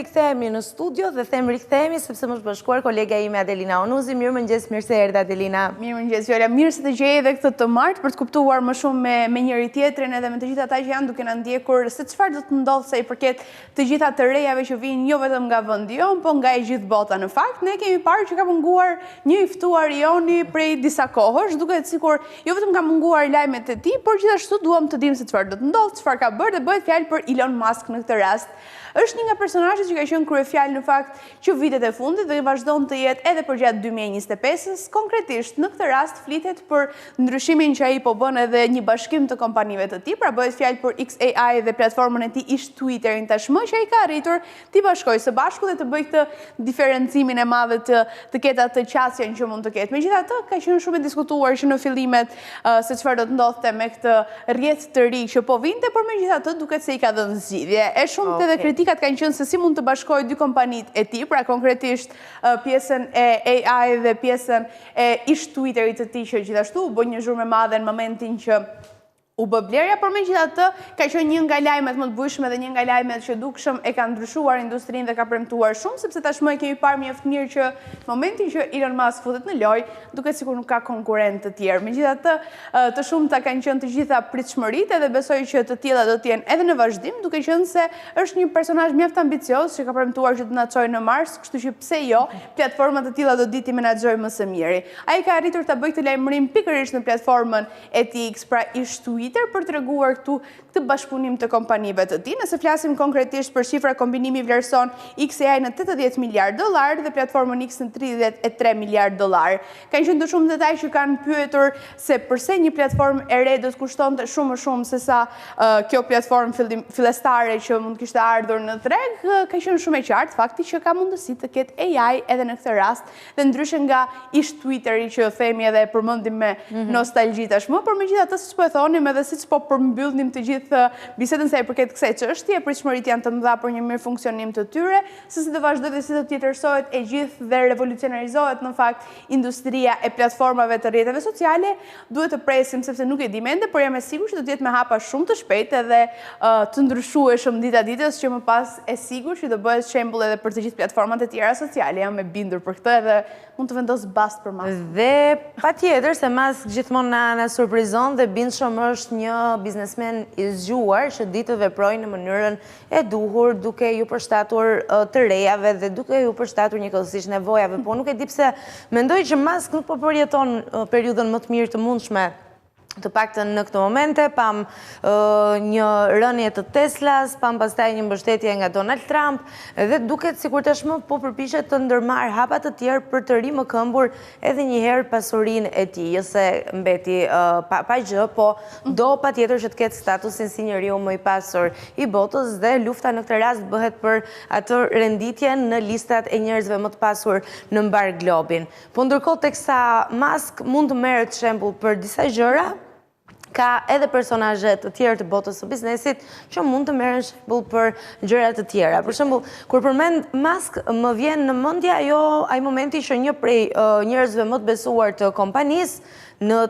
rikthehemi në studio dhe them rikthehemi sepse më është bashkuar kolega ime Adelina Onuzi. Mirëmëngjes, mirë se erdhe Adelina. Mirëmëngjes Jola, mirë se të gjej edhe këtë të martë për të kuptuar më shumë me njëri tjetrin edhe me të gjitha ata që janë duke na ndjekur se çfarë do të ndodhë sa i përket të gjitha të rejave që vijnë jo vetëm nga vendi jon, po nga e gjithë bota. Në fakt, ne kemi parë që ka munguar një i ftuar joni prej disa kohësh, duket sikur jo vetëm ka munguar lajmet e tij, por gjithashtu duam të dimë se çfarë do të ndodhë, çfarë ka bërë dhe bëhet fjalë për Elon Musk në këtë rast. Është një nga personazhet që ka qenë kryefjalë në fakt që vitet e fundit dhe vazhdon të jetë edhe përgjatë 2025-s. Konkretisht në këtë rast flitet për ndryshimin që ai po bën edhe një bashkim të kompanive të tij, pra bëhet fjalë për XAI dhe platformën e tij ish Twitterin tashmë që ai ka arritur t'i bashkojë së bashku dhe të bëjë këtë diferencimin e madh të ketë atë qasjen që mund të ketë. Megjithatë, ka qenë shumë e diskutuar që në fillimet se çfarë do të ndodhte me këtë rrjet të ri që po vinte, por megjithatë duket se i ka dhënë zgjidhje. Është shumë edhe kritikat kanë qenë se si mund të bashkojë dy kompanitë e tij, pra konkretisht pjesën e AI dhe pjesën e ish Twitterit të tij që gjithashtu u bë një zhurmë e madhe në momentin që u bë blerja, por megjithatë ka qenë një nga lajmet më të bujshme dhe një nga lajmet që dukshëm e ka ndryshuar industrinë dhe ka premtuar shumë, sepse tashmë kemi parë mjaft mirë që në momentin që Elon Musk futet në lojë, duket sikur nuk ka konkurrent të tjerë. Megjithatë, të shumta kanë qenë të gjitha pritshmëritë dhe besoj që të tilla do të jenë edhe në vazhdim, duke qenë se është një personazh mjaft ambicioz që ka premtuar që të na çojë në Mars, kështu që pse jo, platforma të tilla do ditë menaxhojë më së miri. Ai ka arritur ta bëjë këtë lajmërim pikërisht në platformën e X, pra ish Twitter, për të treguar këtu këtë bashkëpunim të kompanive të tij. Nëse flasim konkretisht për shifra, kombinimi vlerëson XAI në $80 miliard dhe platformën X në $33 miliard. Kanë qenë shumë detaj që kanë pyetur se pse një platformë e re do të kushtonte shumë më shumë se sa kjo platformë fillestare që mund kishte ardhur në treg. Ka qenë shumë e qartë fakti që ka mundësi të ketë AI edhe në këtë rast, dhe ndryshe nga ish Twitteri që themi edhe e përmendim me nostalgji tashmë, por megjithatë siç po e thonim edhe siç po përmbyllnim të gjithë bisedën sa i përket kësaj çështje, pritshmëritë janë të mëdha për një mirë funksionim të tyre, se si do vazhdojë dhe si do tjetërsohet e gjithë dhe revolucionarizohet në fakt industria e platformave të rrjeteve sociale. Duhet të presim sepse nuk e di mende, por jam e sigurt që do të jetë me hapa shumë të shpejtë edhe të ndryshueshëm dita ditës, që më pas e sigurt që do bëhet shembull edhe për të gjithë platformat e tjera sociale. Jam e bindur për këtë edhe mund të vendos bast për Musk. Dhe patjetër se Musk gjithmonë na surprizon dhe bindshëm është një biznesmen i zgjuar që di të veprojë në mënyrën e duhur, duke ju përshtatur të rejave dhe duke ju përshtatur njëkohësisht nevojave. Po nuk e di pse mendoj që Musk nuk po përjeton periudhën më të mirë të mundshme. Të paktën në këto momente, pam një rënje të Teslas, pam pastaj një mbështetje nga Donald Trump, dhe duket sikur tashmë po përpiqet të ndërmarrë hapa të tjerë për të rimëkëmbur edhe një herë pasurinë e tij, jo se mbeti pa gjë, po do patjetër që të ketë statusin si njeriu më i pasur i botës, dhe lufta në këtë rast bëhet për atë renditje në listat e njerëzve më të pasur në mbar globin. Po ndërkohë teksa Musk mund të merret shembull për disa gjëra, ka edhe personazhe të tjerë të botës së biznesit që mund të merren shembull për gjëra të tjera. Për shembull, kur përmend Musk, më vjen në mendje ai momenti që një prej njerëzve më të besuar të kompanisë në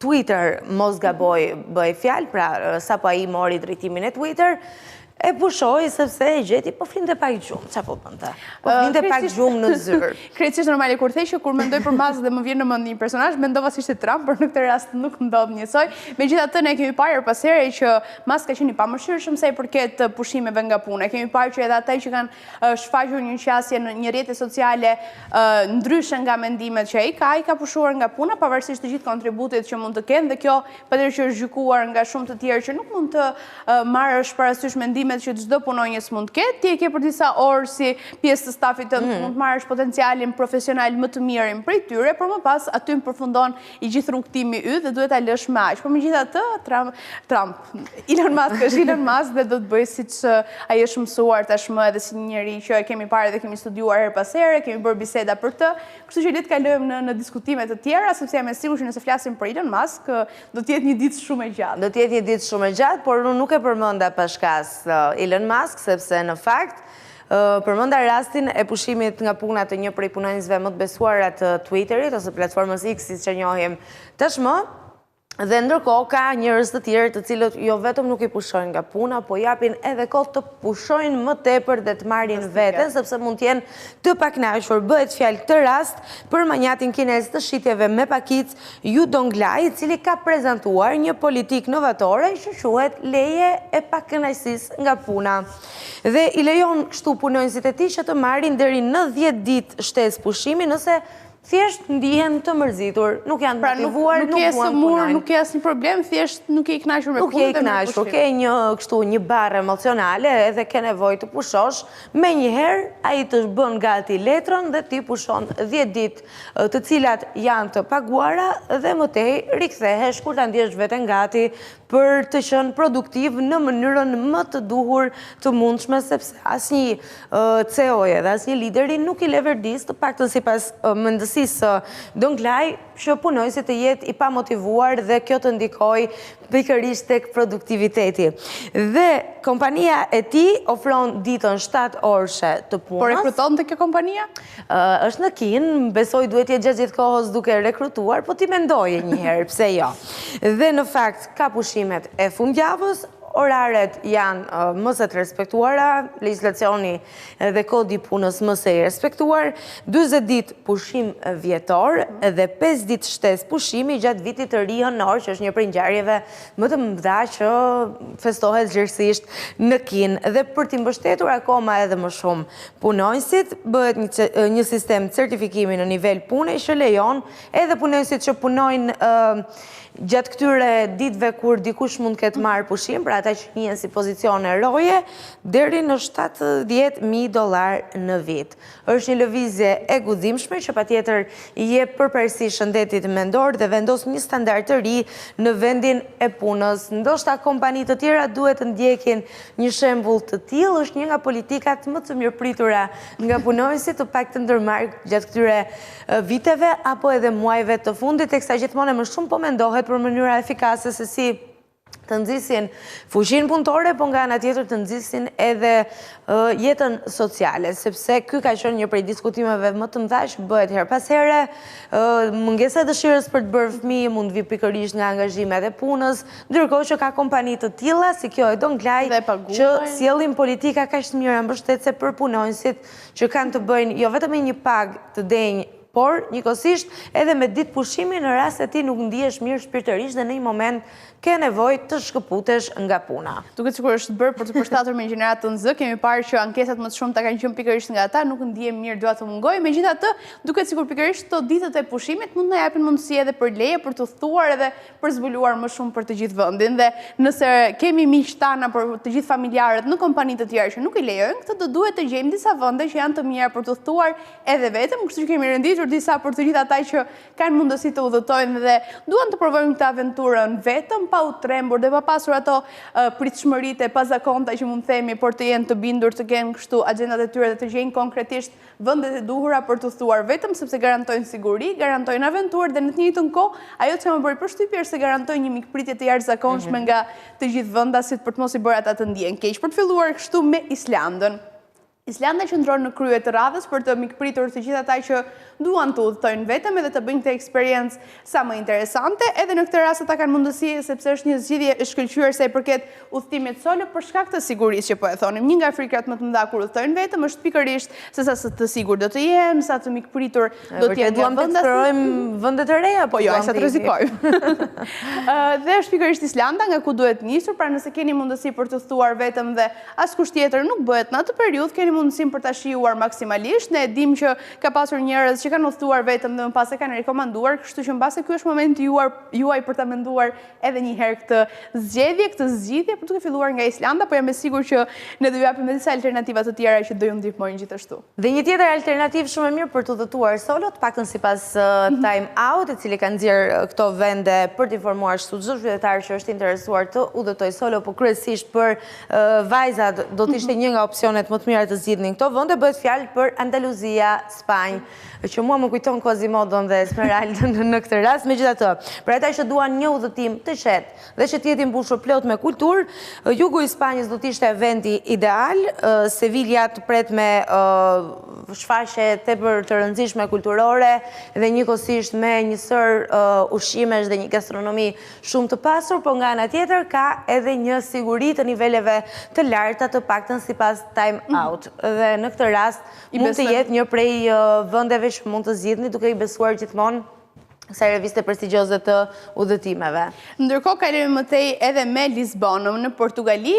Twitter, mos gaboj bëj fjalë, pra sapo ai mori drejtimin e Twitter, e pushoi sepse e gjeti po flinte pak gjumë. Çfarë po bënte? Po flinte pak gjumë në zyrë. Krejtësisht normale kur thej që kur mendoj për Musk dhe më vjen në mend një personazh, mendova se ishte Trump, por në këtë rast nuk ndodh njësoj. Megjithatë ne kemi parë pas here që Musk ka qenë i pamëshirshëm sa i përket pushimeve nga puna. Kemi parë që edhe ata që kanë shfaqur një qasje në një rrjete sociale ndryshe nga mendimet që ai ka pushuar nga puna, pavarësisht të gjithë kontributit që mund të kenë, dhe kjo patjetër që është gjykuar nga shumë të tjerë që nuk mund të marrësh parasysh mendimet që çdo punonjës mund të ketë. Ti e ke për disa orë si pjesë të stafit të mund të marrësh potencialin profesional më të mirin prej tyre, por më pas aty përfundon i gjithë rrugtimi yt dhe duhet ta lësh me aq. Por megjithatë, Elon Musk është Elon Musk dhe do të bëjë siç ai është mësuar tashmë, edhe si një njerëz që e kemi parë dhe kemi studiuar her pas here, kemi bërë biseda për të. Kështu që le të kalojmë në diskutime të tjera, sepse jam e sigurt që nëse flasim për Elon Musk, do të jetë një ditë shumë e gjatë. Do të jetë një ditë shumë e gjatë, por unë nuk e përmenda pa shkas Elon Musk, sepse në fakt përmenda rastin e pushimit nga puna të një prej punonjësve më të besuara të Twitterit ose platformës X, siç e njohim tashmë, Dhe ndërkohë ka njerëz të tjerë të cilët jo vetëm nuk i pushojnë nga puna, po japin edhe kohë të pushojnë më tepër dhe të marrin veten, sepse mund të jenë të pakënaqur. Bëhet fjalë këtë rast për manjatin kinez të shitjeve me pakic Yu Donglai, i cili ka prezantuar një politikë novatore që quhet leje e pakënaqësisë nga puna. Dhe i lejon kështu punonjësit e tij që të marrin deri në 10 ditë shtesë pushimi nëse thjesht ndihen të mërzitur, nuk janë motivuar, nuk duan punojnë. Nuk ke asnjë problem, thjesht nuk je i kënaqur me punën. Nuk je i kënaqur, ke një barë emocionale edhe ke nevojë të pushosh, menjëherë ai të bën gati letrën dhe ti pushon 10 ditë, të cilat janë të paguara dhe më tej rikthehesh kur ta ndjesh veten gati për të qenë produktiv në mënyrën më të duhur të mundshme, sepse asnjë CEO-je dhe asnjë lideri nuk i leverdis, të paktën sipas mendësisë Donglai, që punojësit të jetë i pamotivuar dhe kjo të ndikojë pikërisht tek produktiviteti. Dhe kompania e tij ofron ditën 7 orëshe të punës. Po rekruton te kjo kompania? Është në Kinë, besoj duhet jetë gjatë gjithë kohës duke rekrutuar, po ti mendoje një herë, pse jo. Dhe në fakt ka pushimet e fundjavës, oraret janë mëse të respektuara, legjislacioni dhe kodi punës mëse i respektuar, 20 ditë pushim vjetor dhe 5 ditë shtesë pushimi gjatë vitit të ri hënor, që është një prej ngjarjeve më të mëdha që festohet gjithësisht në Kinë. Dhe për t'i mbështetur akoma edhe më shumë punonjësit, bëhet një sistem certifikimi në nivel pune që lejon edhe punonjësit që punojnë gjatë këtyre ditëve kur dikush mund ketë marrë pushim, pra ata që njihen si pozicione roje, deri në $70,000 në vit. Është një lëvizje e gudimshme që patjetër i jep përparësi shëndetit mendor dhe vendos një standard të ri në vendin e punës. Ndoshta kompani të tjera duhet të ndjekin një shembull të tillë, është një nga politikat më të mirëpritura nga punonjësit, të paktën ndërmarrë gjatë këtyre viteve apo edhe muajve të fundit, teksa gjithmonë më shumë po mendohet për mënyra efikase se si të nxisin fuqinë punëtore, po nga ana tjetër të nxisin edhe jetën sociale, sepse ky ka qenë një prej diskutimeve më të mëdha që bëhet her pas here. Mungesa e dëshirës për të bërë fëmijë mund vi pikërisht nga angazhimet e punës, ndërkohë që ka kompani të tilla si kjo e Donglai që sjellin politika kaq të mira mbështetëse për punonjësit që kanë të bëjnë jo vetëm me një pagë të denjë, por njëkohësisht edhe me ditë pushimi në rast se ti nuk ndihesh mirë shpirtërisht dhe në një moment ke nevojë të shkëputesh nga puna. Duket sikur është bërë për të përshtatur me gjeneratën Z, kemi parë që ankesat më të shumta kanë qenë pikërisht nga ata, nuk ndihem mirë, dua të mungoj. Megjithatë, duket sikur pikërisht këto ditët e pushimit mund na japin mundësi edhe për leje, për të thuar edhe për zbuluar më shumë për të gjithë vendin. Dhe nëse kemi miq tana për të gjithë familjarët në kompani të tjera që nuk i lejojnë, këtë do duhet të gjejmë disa vende që janë të mira për të thuar edhe vetëm, kështu që kemi renditur disa për të gjithë ata që kanë mundësi të udhëtojnë dhe duan të provojnë këtë aventurën vetëm, pa u trembur dhe pa pasur ato pritshmëritë e pazakonta që mund të themi, por të jenë të bindur të kenë kështu agjendat e tyre dhe të gjejnë konkretisht vendet e duhura për të thuar vetëm, sepse garantojnë siguri, garantojnë aventurë dhe në të njëjtën kohë ajo që më bëri përshtypje është se garantojnë një mikpritje të jashtëzakonshme nga të gjithë vendasit për të mos i bërë ata të ndihen keq. Për të filluar kështu me Islandën. Islanda qëndron në krye të radhës për të mikpritur të gjithë ata që duan të udhëtojnë vetëm edhe të bëjnë këtë eksperiencë sa më interesante. Edhe në këtë rast ata kanë mundësi, sepse është një zgjidhje e shkëlqyer sa i përket udhëtimit solo për shkak të sigurisë që po e thonim. Një nga frikrat më të mëdha kur udhëtojnë vetëm është pikërisht se sa të sigurt do të jenë, sa të mikpritur do të jenë duam të eksplorojmë vende të reja, po jo, sa të rrezikojmë. Dhe është pikërisht Islanda nga ku duhet nisur, pra nëse keni mundësi për të thuar vetëm dhe askush tjetër nuk bëhet në atë periudhë, keni mundësim për ta shijuar maksimalisht. Ne e dim që ka pasur njerëz që kanë udhëtuar vetëm dhe më pas e kanë rekomanduar, kështu që mbase ky është momenti juaj për ta menduar edhe një herë këtë zgjedhje, për duke filluar nga Islanda, po jam e sigurt që ne do ju japim disa alternativa të tjera që do ju ndihmojnë gjithashtu. Dhe një tjetër alternativë shumë e mirë për të udhëtuar solo, të paktën sipas Time Out, i cili ka nxjerrë këto vende për të informuar çdo qytetar që është interesuar të udhëtojë solo, po kryesisht për vajzat do të ishte një nga opsionet më të mira të zgjidhni këto vende, bëhet fjalë për Andaluzia, Spanjë, që mua më kujton Quasimodon dhe Esmeraldën në këtë rast. Megjithatë, për ata që duan një udhëtim të qetë dhe që të jetë i mbushur plot me kulturë, jugu i Spanjës do të ishte vendi ideal. Sevilla të pret me shfaqje tepër të rëndësishme kulturore dhe njëkohësisht me një sër ushqimesh dhe një gastronomi shumë të pasur, por nga ana tjetër ka edhe një siguri të niveleve të larta, të paktën sipas time out. Dhe në këtë rast mund të jetë një prej vendeve që mund të zgjidhni duke i besuar gjithmonë kësaj reviste prestigjioze të udhëtimeve. Ndërkohë kalojmë më tej edhe me Lisbonën në Portugali,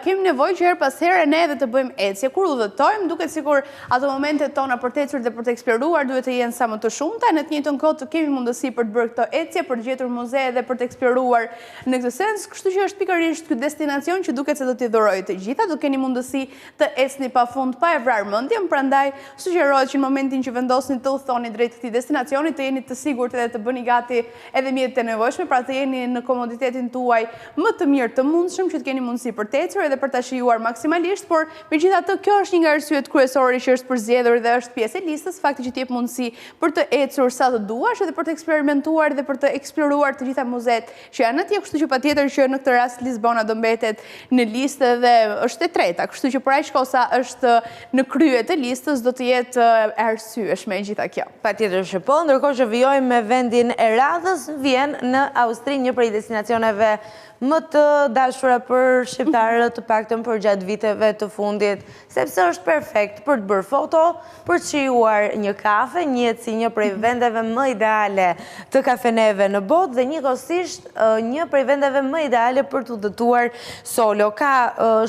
kemi nevojë që her pas here ne edhe të bëjmë ecje. Kur udhëtojmë, duket sikur ato momentet tona për të ecur dhe për të eksploruar duhet të jenë sa më të shumta, në të njëjtën kohë të kemi mundësi për të bërë këto ecje, për të gjetur muze dhe për të eksploruar në këtë sens, kështu që është pikërisht ky destinacion që duket se do t'i dhurojë të gjitha, do keni mundësi të ecni pafund pa e vrarë mendjen, prandaj sugjerohet që në momentin që vendosni të udhtoni drejt këtij destinacioni të jeni të sigurt dhe të bëni gati edhe mjetet e nevojshme, pra të jeni në komoditetin tuaj më të mirë të mundshëm, që të keni mundësi për të ecur edhe për ta shijuar maksimalisht, por megjithatë kjo është një nga arsyet kryesore që është përzgjedhur dhe është pjesë e listës, fakti që të jep mundësi për të ecur sa të duash edhe për të eksperimentuar dhe për të eksploruar të gjitha muzet që janë atje, kështu që patjetër që në këtë rast Lisbona do mbetet në listë dhe është e treta, kështu që për aq kohë sa është në krye të listës do të jetë e arsyeshme gjitha kjo. Patjetër që po, ndërkohë që vijojmë me vendin e radhës, vjen në Austri, një prej destinacioneve më të dashura për shqiptarët, të paktën për gjatë viteve të fundit, sepse është perfekt për të bërë foto, për të shijuar një kafe, njëtë si një prej vendeve më ideale të kafeneve në botë dhe njëkohësisht një prej vendeve më ideale për të udhëtuar solo. Ka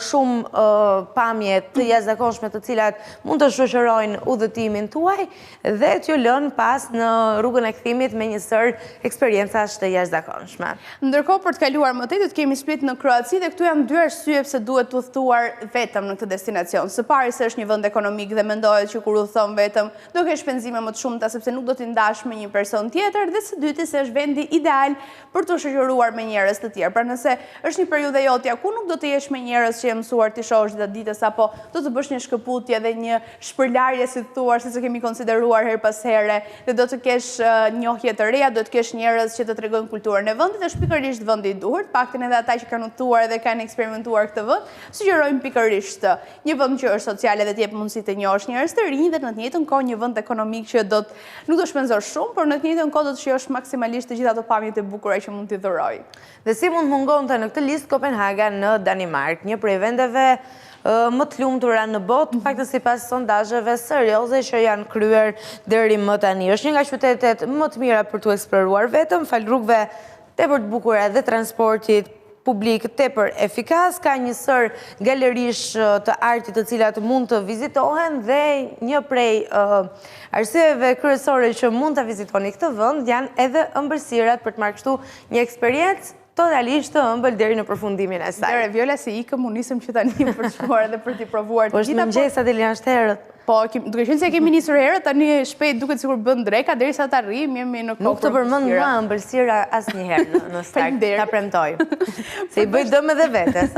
shumë pamje të jashtëzakonshme të cilat mund të shoqërojnë udhëtimin tuaj dhe t'ju lënë pas në rrugën e kthimit me një sër eksperiencash të jashtëzakonshme. Ndërkohë për të kaluar më tej do të kemi split në Kroaci dhe këtu janë dy arsye pse duhet të udhëtuar vetëm në këtë destinacion. Së pari se është një vend ekonomik dhe mendohet që kur udhëton vetëm do kesh shpenzime më të shumta sepse nuk do t'i ndash me një person tjetër, dhe së dyti se është vendi ideal për të shoqëruar me njerëz të tjerë. Pra nëse është një periudhë jotja ku nuk do të jesh me njerëz që je mësuar të shohësh gjatë ditës, apo do të bësh një shkëputje dhe një shpërlarje, si thuar, siç e kemi konsideruar her pas here, dhe do të kesh njohje të reja, do të kesh njerëz që të tregojnë kulturën e vendit, është pikërisht vendi i duhur. Paktën edhe ata që kanë udhëtuar dhe kanë eksperimentuar këtë vend, sugjerojmë pikërisht një vend që është social dhe të jep mundësi të njohësh njerëz të rinj dhe në të njëjtën kohë një vend ekonomik që nuk do shpenzosh shumë, por në të njëjtën kohë do të shijosh maksimalisht të gjitha ato pamjet e bukura që mund t'i dhurojë. Dhe si mund mungonte në këtë listë Kopenhaga në Danimark, një prej vendeve më të lumtura në botë, paktën sipas sondazheve serioze që janë kryer deri më tani. Është një nga qytetet më të mira për t'u eksploruar vetëm, fal rrugëve tepër të bukura dhe transportit publik tepër efikas, ka një sër galerish të artit të cilat mund të vizitohen dhe një prej arsyeve kryesore që mund të vizitoni këtë vend janë edhe ëmbëlsirat për të marrë kështu një eksperiencë totalisht të ëmbël deri në përfundimin e saj. Dere, Viola, se ikëm unë nisëm që tani për të shkuar edhe për t'i provuar të gjitha. Po është mëngjes atë janë shterët. Po, duke qenë se kemi nisur herët, tani shpejt duket sikur bën dreka derisa ta arrijmë, jemi në kohë. Nuk të përmend mua ëmbëlsira asnjëherë në start, ta premtoj. Se i bëj dëm edhe vetes.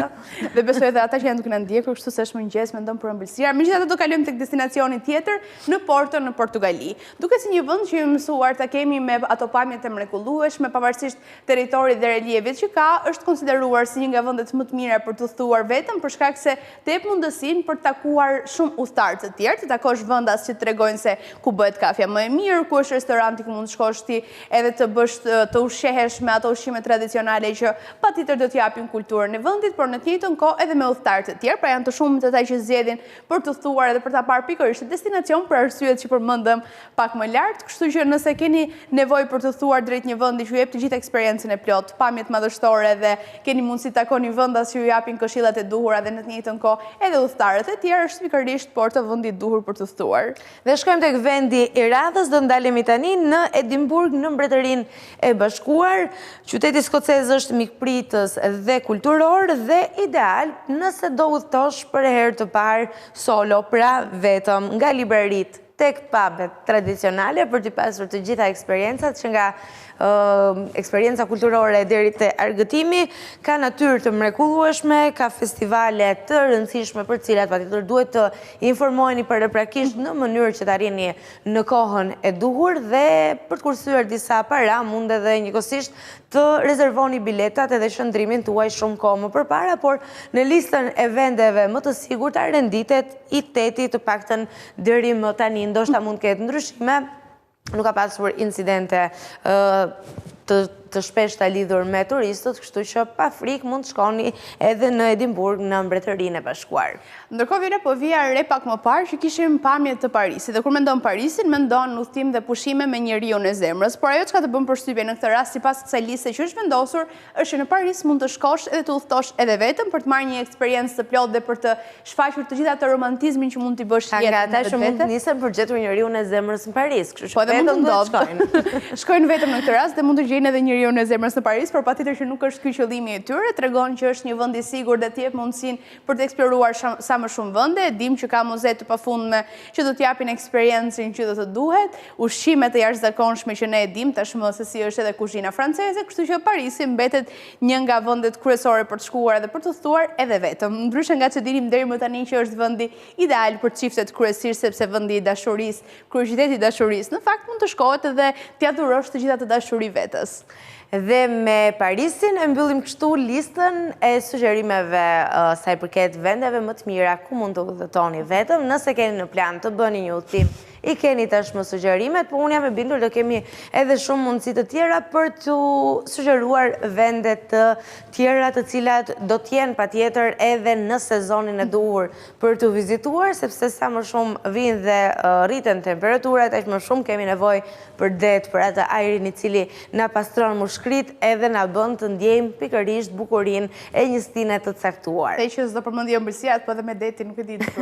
Dhe besoj edhe ata që janë duke na ndjekur kështu se është mëngjes mendon për ëmbëlsira. Megjithatë do kalojmë tek destinacioni tjetër në Porto në Portugali. Duket si një vend që jemi mësuar ta kemi me ato pamjet e mrekullueshme, pavarësisht territorit dhe relievit që ka, është konsideruar si një nga vendet më të mira për të udhëtuar vetëm për shkak se të jep mundësinë për të takuar shumë udhëtar të tjerë, të takosh vendas që tregojnë se ku bëhet kafja më e mirë, ku është restoranti ku mund të shkosh ti edhe të bësh të ushqehesh me ato ushqime tradicionale që patjetër do t'japin kulturën e vendit, por në të njëjtën kohë edhe me udhëtar të tjerë, pra janë të shumtë ata që zgjedhin për të udhëtuar edhe për ta parë pikërisht destinacion për arsyet që përmendëm pak më lart, kështu që nëse keni nevojë për të udhëtuar drejt një vendi që ju jep të gjithë eksperiencën e plot, pamjet madhështore dhe keni mundësi të takoni vendas që ju japin këshillat e duhura dhe në të njëjtën kohë edhe udhëtarët e tjerë, është pikërisht Porto vendi i duhur për të udhëtuar. Dhe shkojmë tek vendi i radhës, do ndalemi tani në Edimburg në Mbretërinë e Bashkuar. Qyteti skocez është mikpritës dhe kulturor dhe ideal nëse do udhëtosh për herë të parë solo, pra vetëm, nga librarit tek pubet tradicionale për të pasur të gjitha eksperiencat që nga eksperienca kulturore deri te argëtimi, ka natyrë të mrekullueshme, ka festivale të rëndësishme për cilat patjetër duhet të informoheni paraprakisht në mënyrë që të arrini në kohën e duhur dhe për të kursyer disa para mund edhe njëkohësisht të rezervoni biletat edhe shëndrimin tuaj shumë kohë më përpara, por në listën e vendeve më të sigurta renditet I-8 të paktën deri më tani, ndoshta mund ketë ndryshime. Nuk ka pasur incidente të shpeshta lidhur me turistët, kështu që pa frikë mund të shkoni edhe në Edimburg në Mbretërinë e Bashkuar. Ndërkohë Viola, po vija re pak më parë që kishim pamje të Parisit, dhe kur mendon Parisin, mendon udhtim dhe pushime me njeriu në zemrës, por ajo çka të bën përshtypje në këtë rast sipas kësaj liste që është vendosur, është që në Paris mund të shkosh edhe të udhtosh edhe vetëm për të marrë një eksperiencë të plotë dhe për të shfaqur të gjitha atë romantizmin që mund t'i bësh jetën. Ata që mund të nisen për gjetur njeriu në zemrës në Paris, kështu që vetëm do të shkojnë. Shkojnë vetëm në këtë rast dhe mund të gjejnë edhe njeriu në zemrës në Paris, por patjetër që nuk është ky qëllimi I tyre, tregon që është një vend I sigurt dhe t'jep mundësinë për të eksploruar sa më shumë vende. Dim që ka muze të pafundme që do t'japin eksperiencën që do të duhet, ushqime të jashtëzakonshme që ne e dim tashmë se si është edhe kuzhina franceze, kështu që Parisi mbetet një nga vendet kryesore për të shkuar dhe për të udhëtuar edhe vetëm. Ndryshe nga që dinim deri më tani që është vendi ideal për çiftet kryesisht sepse vendi I dashurisë, kurioziteti I dashurisë, në fakt mund të shkohet edhe t'ia dhurosh të gjitha të dashuri vetes. Dhe me Parisin e mbyllim kështu listën e sugjerimeve sa I përket vendeve më të mira ku mund të udhëtoni vetëm. Nëse keni në plan të bëni një udhëtim, I keni tashmë sugjerimet, por unë jam e bindur do kemi edhe shumë mundësi të tjera për të sugjeruar vende të tjera të cilat do t'jenë patjetër edhe në sezonin e duhur për të vizituar, sepse sa më shumë vinë dhe rriten temperaturat, aq më shumë kemi nevojë për det, për atë ajrin I cili na pastron mushkrit edhe na bën të ndjejmë pikërisht bukurinë e një stine të caktuar. Dhe që s'do përmendje ëmbëlsirat, po edhe me detin nuk e di të